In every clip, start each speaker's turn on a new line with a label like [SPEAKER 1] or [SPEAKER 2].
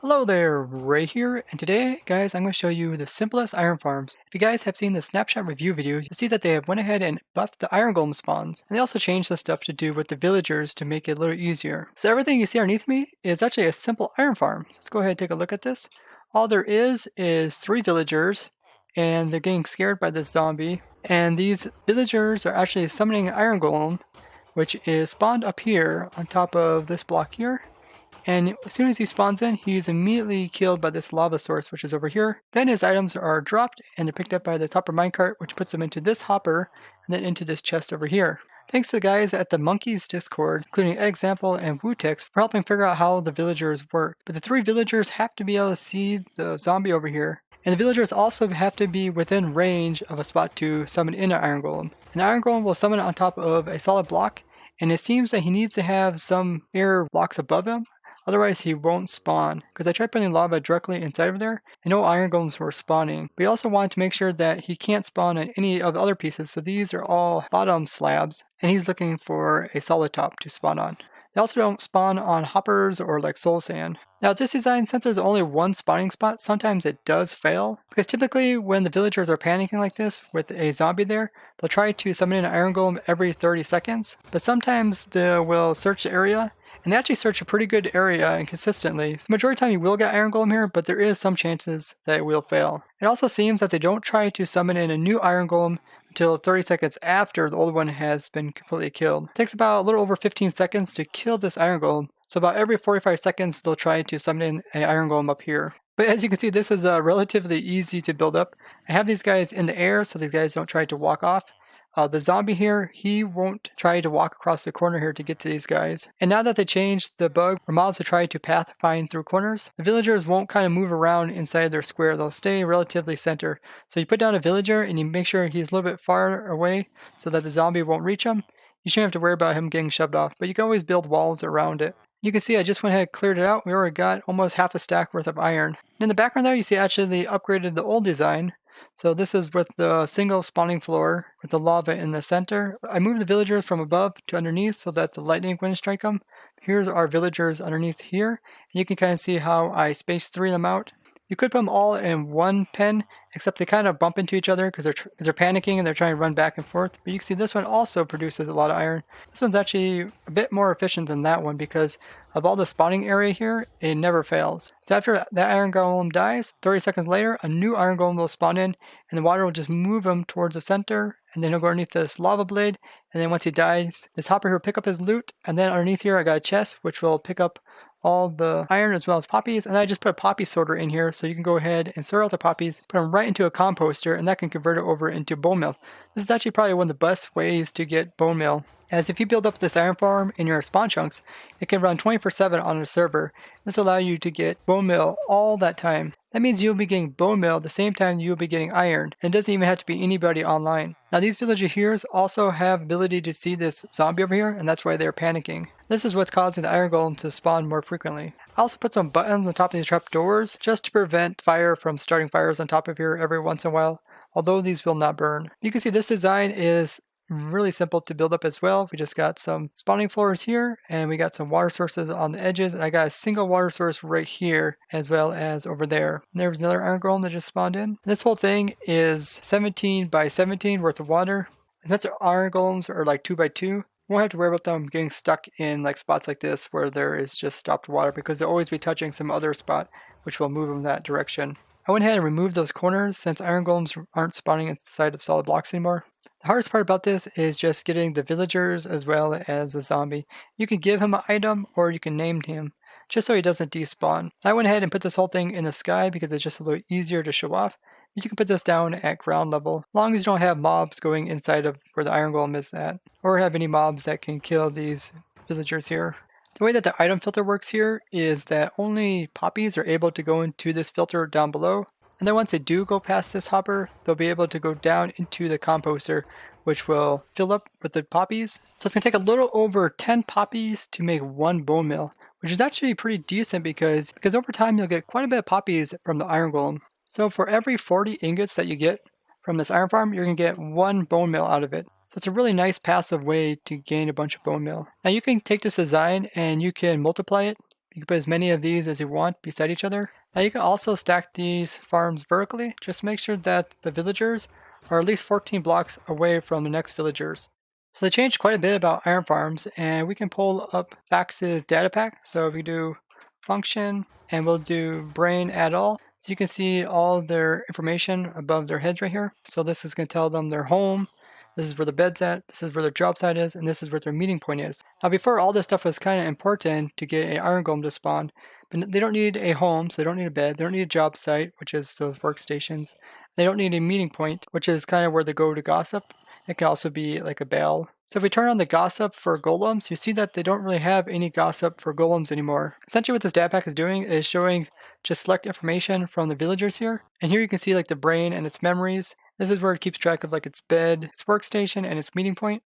[SPEAKER 1] Hello there, Ray here, and today, guys, I'm going to show you the simplest iron farms. If you guys have seen the snapshot review video, you'll see that they have went ahead and buffed the iron golem spawns, and they also changed the stuff to do with the villagers to make it a little easier. So everything you see underneath me is actually a simple iron farm. So let's go ahead and take a look at this. All there is 3 villagers, and they're getting scared by this zombie, and these villagers are actually summoning an iron golem, which is spawned up here on top of this block here. And as soon as he spawns in, he's immediately killed by this lava source, which is over here. Then his items are dropped, and they're picked up by this hopper minecart, which puts them into this hopper, and then into this chest over here. Thanks to the guys at the Monkeys Discord, including Example and Wootex, for helping figure out how the villagers work. But the 3 villagers have to be able to see the zombie over here. And the villagers also have to be within range of a spot to summon in an iron golem. An iron golem will summon it on top of a solid block, and it seems that he needs to have some air blocks above him. Otherwise, he won't spawn. Because I tried putting lava directly inside of there, and no iron golems were spawning. We also want to make sure that he can't spawn on any of the other pieces, so these are all bottom slabs, and he's looking for a solid top to spawn on. They also don't spawn on hoppers or like soul sand. Now this design, since there's only one spawning spot, sometimes it does fail. Because typically when the villagers are panicking like this with a zombie there, they'll try to summon in an iron golem every 30 seconds. But sometimes they will search the area, and they actually search a pretty good area and consistently. The majority of the time you will get iron golem here, but there is some chances that it will fail. It also seems that they don't try to summon in a new iron golem until 30 seconds after the old one has been completely killed. It takes about a little over 15 seconds to kill this iron golem, so about every 45 seconds they'll try to summon in an iron golem up here. But as you can see, this is relatively easy to build up. I have these guys in the air so these guys don't try to walk off. The zombie here, he won't try to walk across the corner here to get to these guys. And now that they changed the bug where mobs will try to path find through corners, the villagers won't kind of move around inside their square. They'll stay relatively center. So you put down a villager and you make sure he's a little bit far away so that the zombie won't reach him. You shouldn't have to worry about him getting shoved off, but you can always build walls around it. You can see I just went ahead and cleared it out. We already got almost half a stack worth of iron. In the background there, you see actually upgraded the old design. So this is with the single spawning floor with the lava in the center. I moved the villagers from above to underneath so that the lightning wouldn't strike them. Here's our villagers underneath here. And you can kind of see how I spaced 3 of them out. You could put them all in one pen, except they kind of bump into each other because they're panicking and they're trying to run back and forth. But you can see this one also produces a lot of iron. This one's actually a bit more efficient than that one because of all the spawning area here, it never fails. So after that iron golem dies, 30 seconds later, a new iron golem will spawn in, and the water will just move him towards the center, and then he'll go underneath this lava blade, and then once he dies, this hopper here will pick up his loot, and then underneath here I got a chest which will pick up all the iron as well as poppies, and I just put a poppy sorter in here so you can go ahead and sort out the poppies, put them right into a composter, and that can convert it over into bone meal. This is actually probably one of the best ways to get bone meal, as if you build up this iron farm in your spawn chunks, it can run 24/7 on a server. This will allow you to get bone meal all that time. That means you'll be getting bone meal at the same time you'll be getting iron, and it doesn't even have to be anybody online. Now these villager here also have ability to see this zombie over here, and that's why they're panicking. This is what's causing the iron golem to spawn more frequently. I also put some buttons on top of these trap doors just to prevent fire from starting fires on top of here every once in a while, although these will not burn. You can see this design is really simple to build up as well. We just got some spawning floors here, and we got some water sources on the edges, and I got a single water source right here as well as over there. And there was another iron golem that just spawned in. This whole thing is 17 by 17 worth of water. And since our iron golems are like 2 by 2, we won't have to worry about them getting stuck in like spots like this where there is just stopped water, because they'll always be touching some other spot which will move them that direction. I went ahead and removed those corners since iron golems aren't spawning inside of solid blocks anymore. The hardest part about this is just getting the villagers as well as the zombie. You can give him an item or you can name him, just so he doesn't despawn. I went ahead and put this whole thing in the sky because it's just a little easier to show off. You can put this down at ground level, as long as you don't have mobs going inside of where the iron golem is at, or have any mobs that can kill these villagers here. The way that the item filter works here is that only poppies are able to go into this filter down below, and then once they do go past this hopper, they'll be able to go down into the composter, which will fill up with the poppies. So it's going to take a little over 10 poppies to make 1 bone meal, which is actually pretty decent because over time you'll get quite a bit of poppies from the iron golem. So for every 40 ingots that you get from this iron farm, you're going to get 1 bone meal out of it. So it's a really nice passive way to gain a bunch of bone meal. Now you can take this design and you can multiply it You can put as many of these as you want beside each other. Now you can also stack these farms vertically. Just make sure that the villagers are at least 14 blocks away from the next villagers. So they changed quite a bit about iron farms, and we can pull up Fax's data pack. So if we do function and we'll do brain add all, so you can see all their information above their heads right here. So this is going to tell them their home, this is where the bed's at, this is where their job site is, and this is where their meeting point is. Now before, all this stuff was kind of important to get an iron golem to spawn, but they don't need a home, so they don't need a bed, they don't need a job site, which is those workstations. They don't need a meeting point, which is kind of where they go to gossip. It can also be like a bell. So if we turn on the gossip for golems, you see that they don't really have any gossip for golems anymore. Essentially what this data pack is doing is showing just select information from the villagers here. And here you can see like the brain and its memories. This is where it keeps track of like its bed, its workstation, and its meeting point.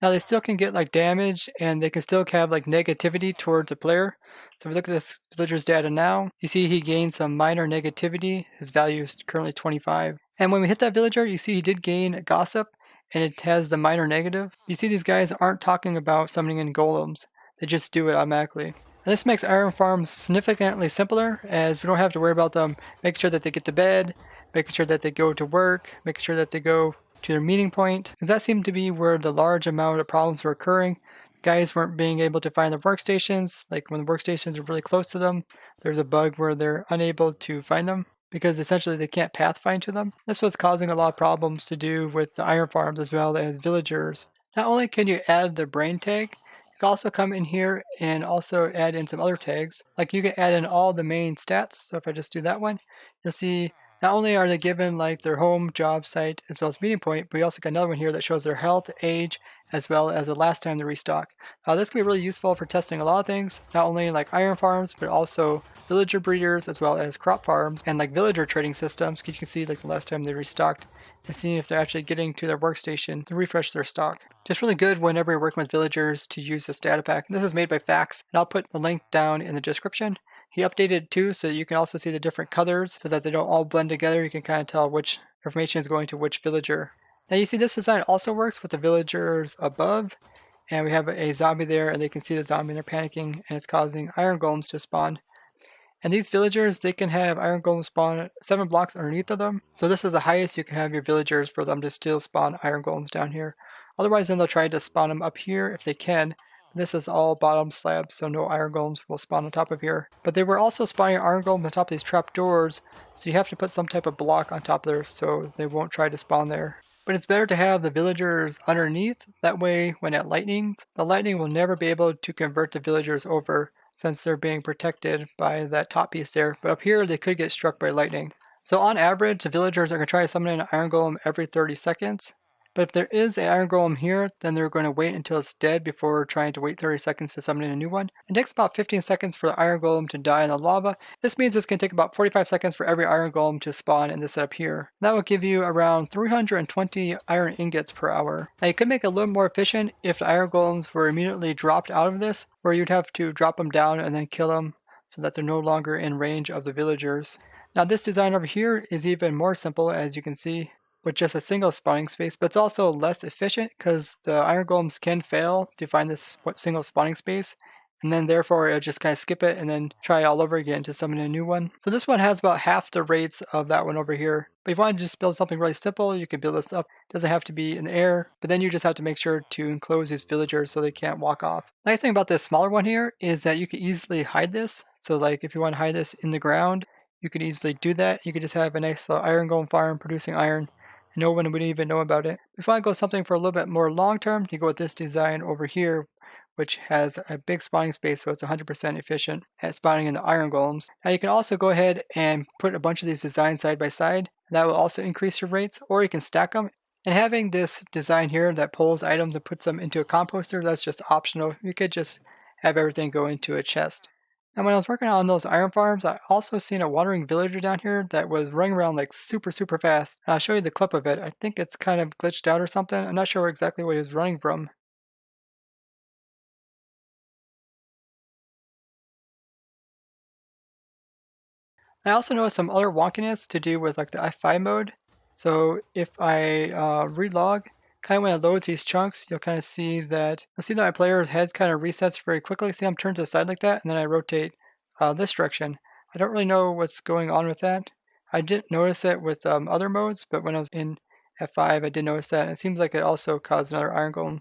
[SPEAKER 1] Now they still can get like damage, and they can still have like negativity towards a player. So if we look at this villager's data now, you see he gained some minor negativity. His value is currently 25. And when we hit that villager, you see he did gain gossip, and it has the minor negative. You see these guys aren't talking about summoning in golems. They just do it automatically. And this makes iron farms significantly simpler, as we don't have to worry about them making sure that they get to bed, making sure that they go to work, making sure that they go to their meeting point, because that seemed to be where the large amount of problems were occurring. Guys weren't being able to find their workstations. Like when the workstations are really close to them, there's a bug where they're unable to find them because essentially they can't pathfind to them. This was causing a lot of problems to do with the iron farms as well as villagers. Not only can you add the brain tag, you can also come in here and also add in some other tags. Like you can add in all the main stats. So if I just do that one, you'll see not only are they given like their home, job site, as well as meeting point, but we also got another one here that shows their health, age, as well as the last time they restock. This can be really useful for testing a lot of things, not only like iron farms, but also villager breeders, as well as crop farms, and like villager trading systems. You can see like the last time they restocked, and seeing if they're actually getting to their workstation to refresh their stock. Just really good whenever you're working with villagers to use this data pack. This is made by Fax, and I'll put the link down in the description. He updated it too, so you can also see the different colors so that they don't all blend together. You can kind of tell which information is going to which villager. Now you see this design also works with the villagers above, and we have a zombie there, and they can see the zombie and they're panicking, and it's causing iron golems to spawn. And these villagers, they can have iron golems spawn 7 blocks underneath of them. So this is the highest you can have your villagers for them to still spawn iron golems down here. Otherwise then they'll try to spawn them up here if they can. This is all bottom slabs, so no iron golems will spawn on top of here. But they were also spawning iron golems on top of these trap doors, so you have to put some type of block on top there so they won't try to spawn there. But it's better to have the villagers underneath, that way when it lightnings, the lightning will never be able to convert the villagers over since they're being protected by that top piece there. But up here they could get struck by lightning. So on average, the villagers are going to try to summon an iron golem every 30 seconds. But if there is an iron golem here, then they're going to wait until it's dead before trying to wait 30 seconds to summon in a new one. It takes about 15 seconds for the iron golem to die in the lava. This means it's going to take about 45 seconds for every iron golem to spawn in this setup here. That will give you around 320 iron ingots per hour. Now you could make it a little more efficient if the iron golems were immediately dropped out of this, where you'd have to drop them down and then kill them so that they're no longer in range of the villagers. Now this design over here is even more simple, as you can see, with just a single spawning space, but it's also less efficient because the iron golems can fail to find this single spawning space, and then therefore it'll just kind of skip it and then try all over again to summon a new one. So this one has about half the rates of that one over here. But if you want to just build something really simple, you can build this up. It doesn't have to be in the air, but then you just have to make sure to enclose these villagers so they can't walk off. Nice thing about this smaller one here is that you can easily hide this. So like if you want to hide this in the ground, you could easily do that. You could just have a nice little iron golem farm producing iron. No one would even know about it. If you want to go something for a little bit more long term, you go with this design over here, which has a big spawning space, so it's 100% efficient at spawning in the iron golems. Now you can also go ahead and put a bunch of these designs side by side. That will also increase your rates, or you can stack them. And having this design here that pulls items and puts them into a composter, that's just optional. You could just have everything go into a chest. And when I was working on those iron farms, I also seen a wandering villager down here that was running around like super fast. And I'll show you the clip of it. I think it's kind of glitched out or something. I'm not sure exactly what he was running from. I also noticed some other wonkiness to do with like the F5 mode. So if I relog, kind of when it loads these chunks, you'll kind of see that my player's head kind of resets very quickly. See, I'm turned to the side like that, and then I rotate this direction. I don't really know what's going on with that. I didn't notice it with other modes, but when I was in F5, I did notice that. And it seems like it also caused another iron golem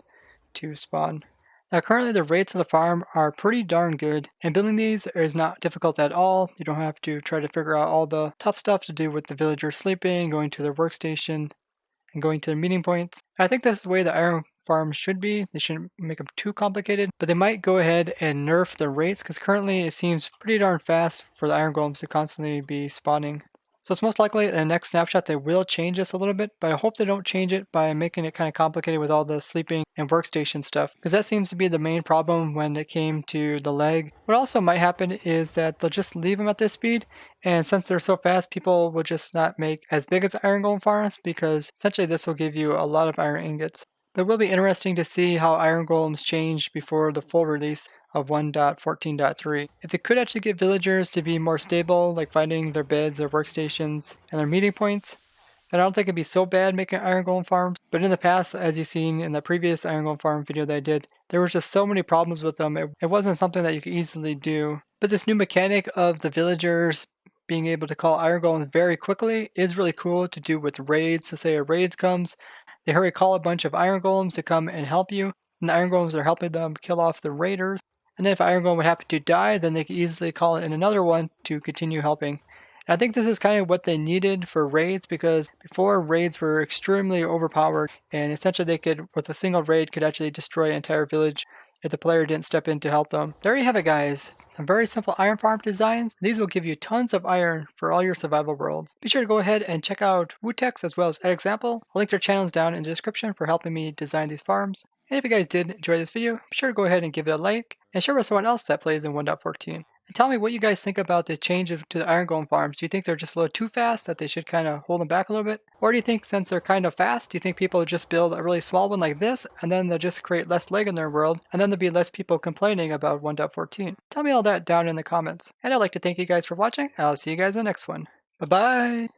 [SPEAKER 1] to spawn. Now currently the rates of the farm are pretty darn good, and building these is not difficult at all. You don't have to try to figure out all the tough stuff to do with the villagers sleeping, going to their workstation, and going to their meeting points. I think that's the way the iron farms should be. They shouldn't make them too complicated, but they might go ahead and nerf the rates because currently it seems pretty darn fast for the iron golems to constantly be spawning. So it's most likely in the next snapshot they will change this a little bit, but I hope they don't change it by making it kind of complicated with all the sleeping and workstation stuff, because that seems to be the main problem when it came to the lag. What also might happen is that they'll just leave them at this speed, and since they're so fast, people will just not make as big as iron golem farms, because essentially this will give you a lot of iron ingots. It will be interesting to see how iron golems change before the full release of 1.14.3. If it could actually get villagers to be more stable, like finding their beds, their workstations, and their meeting points, then I don't think it'd be so bad making iron golem farms. But in the past, as you've seen in the previous iron golem farm video that I did, there was just so many problems with them. It wasn't something that you could easily do. But this new mechanic of the villagers being able to call iron golems very quickly is really cool to do with raids. So say a raid comes, they hurry call a bunch of iron golems to come and help you, and the iron golems are helping them kill off the raiders. And then if iron golem would happen to die, then they could easily call in another one to continue helping. And I think this is kind of what they needed for raids, because before raids were extremely overpowered, and essentially they could, with a single raid, could actually destroy an entire village if the player didn't step in to help them. There you have it, guys. Some very simple iron farm designs. These will give you tons of iron for all your survival worlds. Be sure to go ahead and check out Wootex as well as Example. I'll link their channels down in the description for helping me design these farms. And if you guys did enjoy this video, be sure to go ahead and give it a like, and share with someone else that plays in 1.14. And tell me what you guys think about the change to the iron golem farms. Do you think they're just a little too fast, that they should kind of hold them back a little bit? Or do you think since they're kind of fast, do you think people would just build a really small one like this, and then they'll just create less lag in their world, and then there'll be less people complaining about 1.14? Tell me all that down in the comments. And I'd like to thank you guys for watching. I'll see you guys in the next one. Bye-bye!